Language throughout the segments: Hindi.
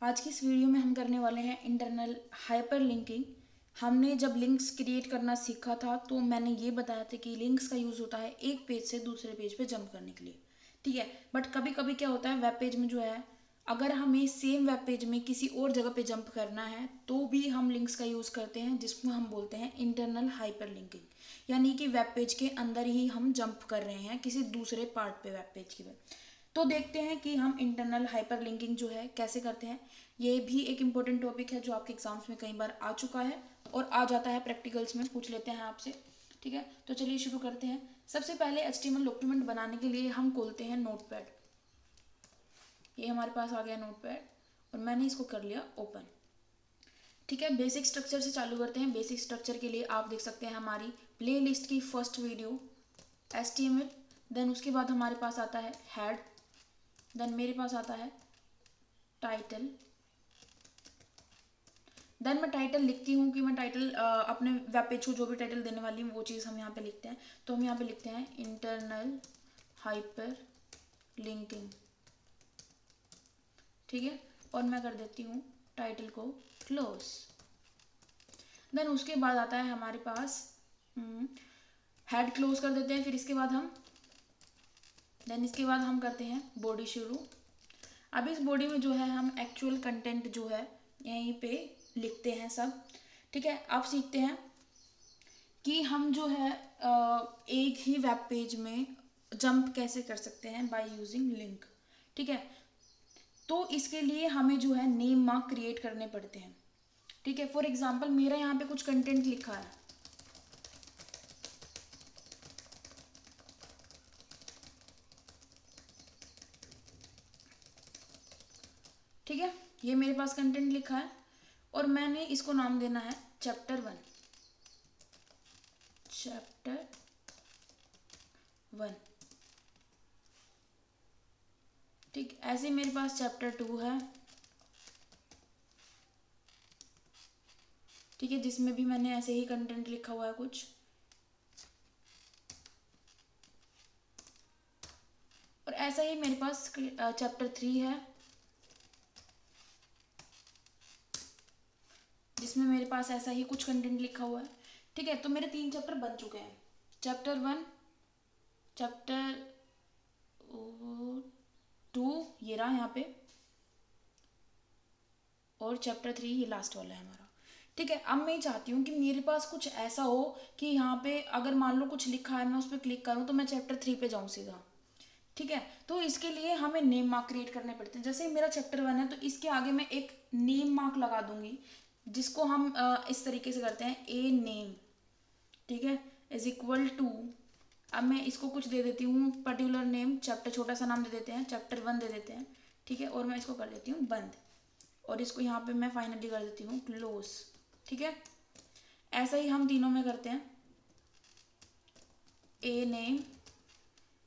आज की इस वीडियो में हम करने वाले हैं इंटरनल हाइपरलिंकिंग। हमने जब लिंक्स क्रिएट करना सीखा था तो मैंने ये बताया था कि लिंक्स का यूज़ होता है एक पेज से दूसरे पेज पे जंप करने के लिए, ठीक है। बट कभी कभी क्या होता है, वेब पेज में जो है, अगर हमें सेम वेब पेज में किसी और जगह पे जंप करना है तो भी हम लिंक्स का यूज़ करते हैं, जिसको हम बोलते हैं इंटरनल हाइपरलिंकिंग। यानी कि वेब पेज के अंदर ही हम जंप कर रहे हैं किसी दूसरे पार्ट पे, वेब पेज की। तो देखते हैं कि हम इंटरनल हाइपरलिंकिंग जो है कैसे करते हैं। ये भी एक इम्पोर्टेंट टॉपिक है जो आपके एग्जाम्स में कई बार आ चुका है और आ जाता है, प्रैक्टिकल्स में पूछ लेते हैं आपसे, ठीक है। तो चलिए शुरू करते हैं। सबसे पहले HTML डॉक्यूमेंट बनाने के लिए हम खोलते हैं नोटपैड। ये हमारे पास आ गया नोटपैड और मैंने इसको कर लिया ओपन, ठीक है। बेसिक स्ट्रक्चर से चालू करते हैं। बेसिक स्ट्रक्चर के लिए आप देख सकते हैं हमारी प्ले लिस्ट की फर्स्ट वीडियो HTML। देन उसके बाद हमारे पास आता है हेड, देन मेरे पास आता है टाइटल। देन मैं टाइटल लिखती हूँ कि मैं टाइटल अपने वेब पेज को जो भी टाइटल देने वाली हूँ वो चीज़ हम यहाँ पे लिखते हैं। तो हम यहाँ पे लिखते हैं इंटरनल हाइपर लिंकिंग, ठीक है। और मैं कर देती हूँ टाइटल को क्लोज। देन उसके बाद आता है हमारे पास हेड, क्लोज कर देते हैं। फिर इसके बाद हम करते हैं बॉडी शुरू। अब इस बॉडी में जो है हम एक्चुअल कंटेंट जो है यहीं पे लिखते हैं सब, ठीक है। अब सीखते हैं कि हम जो है एक ही वेब पेज में जंप कैसे कर सकते हैं बाय यूजिंग लिंक, ठीक है। तो इसके लिए हमें जो है नेम मार्क क्रिएट करने पड़ते हैं, ठीक है। फॉर एग्जांपल मेरा यहाँ पे कुछ कंटेंट लिखा है, ठीक है। ये मेरे पास कंटेंट लिखा है और मैंने इसको नाम देना है चैप्टर 1, चैप्टर 1, ठीक। ऐसे मेरे पास चैप्टर 2 है, ठीक है, जिसमें भी मैंने ऐसे ही कंटेंट लिखा हुआ है कुछ। और ऐसा ही मेरे पास चैप्टर 3 है, जिसमें मेरे पास ऐसा ही कुछ कंटेंट लिखा हुआ है, ठीक है। तो मेरे 3 चैप्टर बन चुके हैं, चैप्टर 1, चैप्टर 2 ये रहा यहाँ पे, और चैप्टर 3 ये लास्ट वाला है हमारा, ठीक है। अब मैं चाहती हूँ कि मेरे पास कुछ ऐसा हो कि यहाँ पे अगर मान लो कुछ लिखा है, मैं उस पर क्लिक करूँ तो मैं चैप्टर 3 पे जाऊँ सीधा, ठीक है। तो इसके लिए हमें नेम मार्क क्रिएट करने पड़ते हैं। जैसे मेरा चैप्टर 1 है तो इसके आगे मैं एक नेम मार्क लगा दूंगी, जिसको हम इस तरीके से करते हैं ए नेम, ठीक है, इज इक्वल टू। अब मैं इसको कुछ दे देती हूँ पर्टिकुलर नेम, चैप्टर छोटा सा नाम दे देते हैं, चैप्टर 1 दे देते हैं, ठीक है। और मैं इसको कर देती हूँ बंद और इसको यहाँ पे मैं फाइनली कर देती हूँ क्लोज, ठीक है। ऐसा ही हम तीनों में करते हैं। A name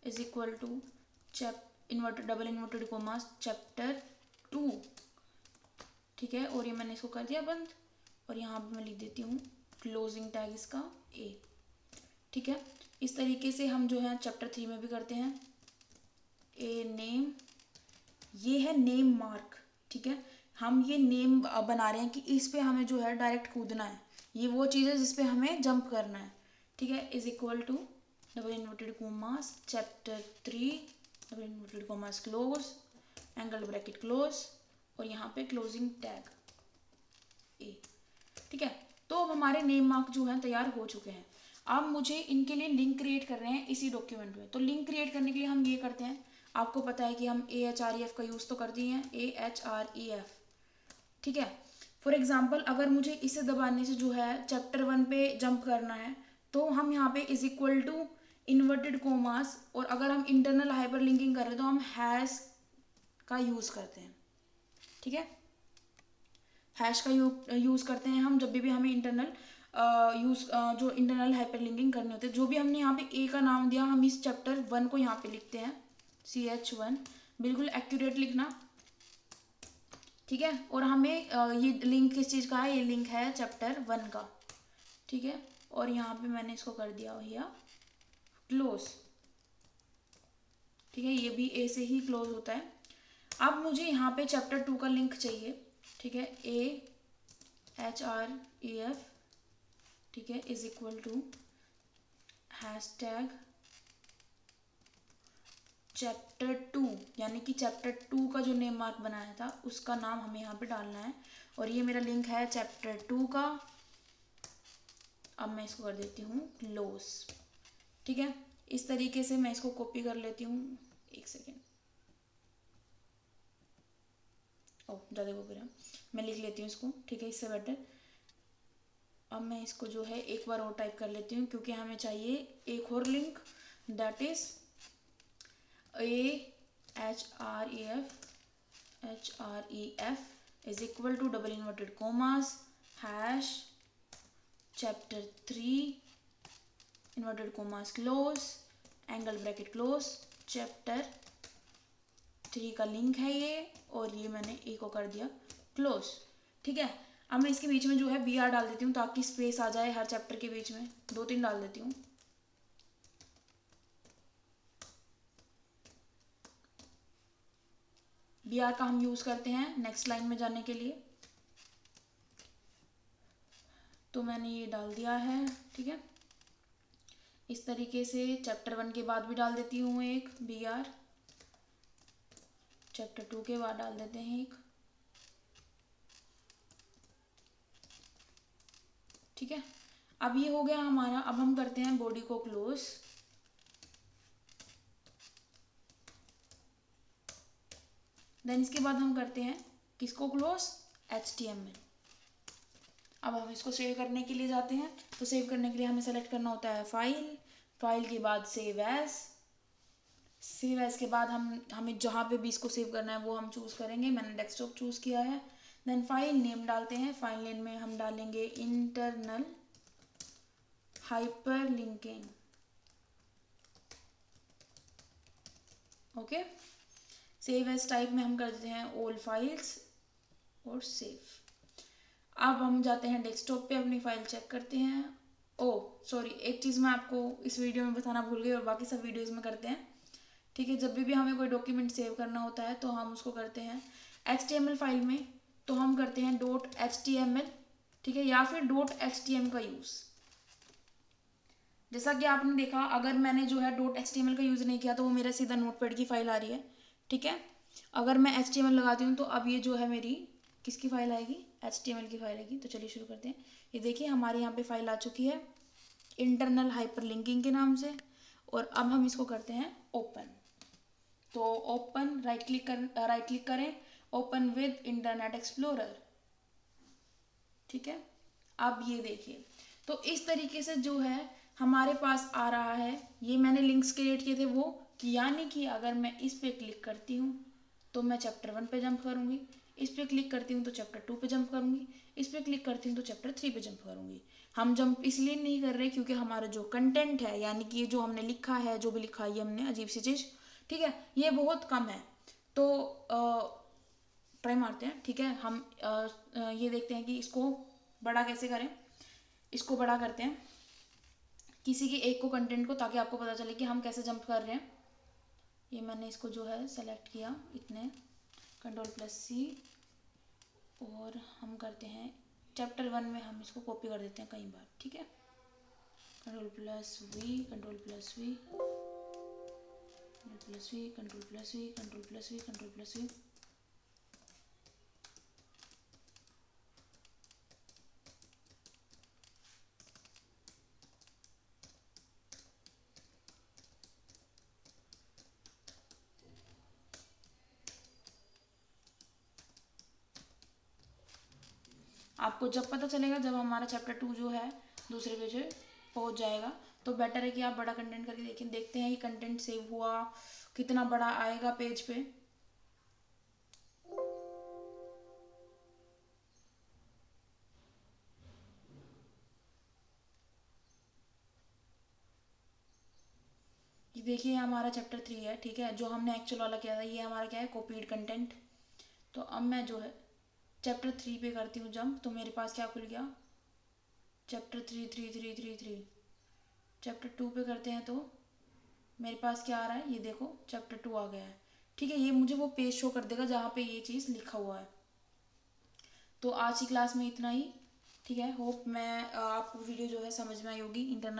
is equal to inverted double inverted commas chapter 2, ठीक है। और ये मैंने इसको कर दिया बंद और यहाँ पे मैं लिख देती हूँ क्लोजिंग टैग इसका ए, ठीक है। इस तरीके से हम जो है चैप्टर 3 में भी करते हैं। ए नेम, ये है नेम मार्क, ठीक है। हम ये नेम बना रहे हैं कि इस पे हमें जो है डायरेक्ट कूदना है, ये वो चीज़ है जिस पे हमें जंप करना है, ठीक है। Is equal to double inverted commas chapter 3 double inverted commas close angle bracket close और यहाँ पे क्लोजिंग टैग ए, ठीक है। तो अब हमारे नेम मार्क जो है तैयार हो चुके हैं। अब मुझे इनके लिए लिंक क्रिएट करने हैं इसी डॉक्यूमेंट में। तो लिंक क्रिएट करने के लिए हम ये करते हैं, आपको पता है कि हम AHREF का यूज़ तो करते ही हैं, AHREF, ठीक है। फॉर एग्जाम्पल अगर मुझे इसे दबाने से जो है चैप्टर 1 पे जंप करना है तो हम यहाँ पे is equal to inverted commas, और अगर हम इंटरनल हाइपर लिंकिंग कर रहे हैं तो हम हैश का यूज़ करते हैं, ठीक है। हैश का यूज़ करते हैं हम जब भी हमें इंटरनल जो इंटरनल हाइपरलिंकिंग करनी होती है। जो भी हमने यहाँ पे ए का नाम दिया, हम इस चैप्टर 1 को यहाँ पे लिखते हैं CH1, बिल्कुल एक्यूरेट लिखना, ठीक है। और हमें ये लिंक किस चीज़ का है, ये लिंक है चैप्टर 1 का, ठीक है। और यहाँ पे मैंने इसको कर दिया भैया क्लोज, ठीक है। ये भी ए से ही क्लोज होता है। अब मुझे यहाँ पे चैप्टर 2 का लिंक चाहिए, ठीक है, AHREF, ठीक है, is equal to hashtag chapter 2, यानी कि चैप्टर 2 का जो नेम मार्क बनाया था उसका नाम हमें यहाँ पे डालना है। और ये मेरा लिंक है चैप्टर 2 का। अब मैं इसको कर देती हूँ क्लोज, ठीक है। इस तरीके से मैं इसको कॉपी कर लेती हूँ, एक सेकेंड, ओह ज़्यादा कॉपी रहा, मैं लिख लेती हूँ इसको, ठीक है, इससे बेटर। अब मैं इसको जो है एक बार और टाइप कर लेती हूँ, क्योंकि हमें चाहिए एक और link, that is AHREF is equal to double inverted commas hash chapter 3 inverted commas close angle bracket close chapter 3 का लिंक है ये, और ये मैंने ए को कर दिया क्लोज, ठीक है। अब मैं इसके बीच में जो है BR डाल देती हूँ ताकि स्पेस आ जाए हर चैप्टर के बीच में, 2-3 डाल देती हूँ। BR का हम यूज करते हैं नेक्स्ट लाइन में जाने के लिए, तो मैंने ये डाल दिया है, ठीक है। इस तरीके से चैप्टर 1 के बाद भी डाल देती हूँ एक BR, चैप्टर 2 के बाद डाल देते हैं एक, ठीक है। अब ये हो गया हमारा। अब हम करते हैं बॉडी को क्लोज, देन इसके बाद हम करते हैं किसको क्लोज, HTML। अब हम इसको सेव करने के लिए जाते हैं, तो सेव करने के लिए हमें सेलेक्ट करना होता है फाइल, फाइल के बाद सेव एज, सेव एज के बाद हमें जहाँ पे भी इसको सेव करना है वो हम चूज़ करेंगे, मैंने डेस्कटॉप चूज़ किया है। देन फाइल नेम डालते हैं, फाइल नेम में हम डालेंगे internal hyper linking, okay. Save as type में हम कर देते हैं ऑल फाइल्स और सेव। अब हम जाते हैं डेस्कटॉप पे, अपनी फाइल चेक करते हैं। ओह सॉरी, एक चीज़ मैं आपको इस वीडियो में बताना भूल गई, और बाकी सब वीडियोस में करते हैं, ठीक है। जब भी हमें कोई डॉक्यूमेंट सेव करना होता है तो हम उसको करते हैं HTML फाइल में, तो हम करते हैं .html, ठीक है, या फिर .htm का यूज़। जैसा कि आपने देखा, अगर मैंने जो है .html का यूज़ नहीं किया तो वो मेरा सीधा नोटपैड की फाइल आ रही है, ठीक है। अगर मैं HTML लगाती हूँ तो अब ये जो है मेरी किसकी फाइल आएगी, HTML की फाइल आएगी। तो चलिए शुरू करते हैं। ये देखिए हमारे यहाँ पे फाइल आ चुकी है इंटरनल हाइपरलिंकिंग के नाम से, और अब हम इसको करते हैं ओपन। तो ओपन, राइट क्लिक करें, ओपन विद इंटरनेट एक्सप्लोरर, ठीक है। अब ये देखिए, तो इस तरीके से जो है हमारे पास आ रहा है। ये मैंने लिंक्स क्रिएट किए थे वो, यानी कि अगर मैं इस पे क्लिक करती हूँ तो मैं चैप्टर 1 पे जंप करूँगी, इस पे क्लिक करती हूँ तो चैप्टर 2 पे जंप करूँगी, इस पे क्लिक करती हूँ तो चैप्टर 3 पे जंप करूँगी। हम जंप इसलिए नहीं कर रहे क्योंकि हमारा जो कंटेंट है, यानी कि जो हमने लिखा है, जो भी लिखा है हमने अजीब सी चीज़, ठीक है, ये बहुत कम है। तो ट्राई मारते हैं, ठीक है। हम ये देखते हैं कि इसको बड़ा कैसे करें। इसको बड़ा करते हैं किसी के एक को कंटेंट को, ताकि आपको पता चले कि हम कैसे जंप कर रहे हैं। ये मैंने इसको जो है सेलेक्ट किया, इतने Ctrl+C, और हम करते हैं चैप्टर 1 में हम इसको कॉपी कर देते हैं कई बार, ठीक है। Ctrl+V, Ctrl+V, Ctrl+V, Ctrl+V, Ctrl+V, Ctrl+V। आपको जब पता चलेगा, जब हमारा चैप्टर 2 जो है दूसरे पेज पे पहुंच जाएगा, तो बेटर है कि आप बड़ा कंटेंट करके देखें। देखते हैं ये कंटेंट सेव हुआ, कितना बड़ा आएगा पेज पे। ये देखिए हमारा चैप्टर 3 है, ठीक है, जो हमने एक्चुअल वाला किया था। ये हमारा क्या है, कॉपीड कंटेंट। तो अब मैं जो है चैप्टर 3 पे करती हूँ जंप, तो मेरे पास क्या खुल गया, चैप्टर 3 चैप्टर 2 पे करते हैं तो मेरे पास क्या आ रहा है, ये देखो चैप्टर 2 आ गया है, ठीक है, ये मुझे वो पेज शो कर देगा जहाँ पे ये चीज़ लिखा हुआ है। तो आज की क्लास में इतना ही। ठीक है, होप मैं आपको वीडियो जो है समझ में आई होगी। इंटरनल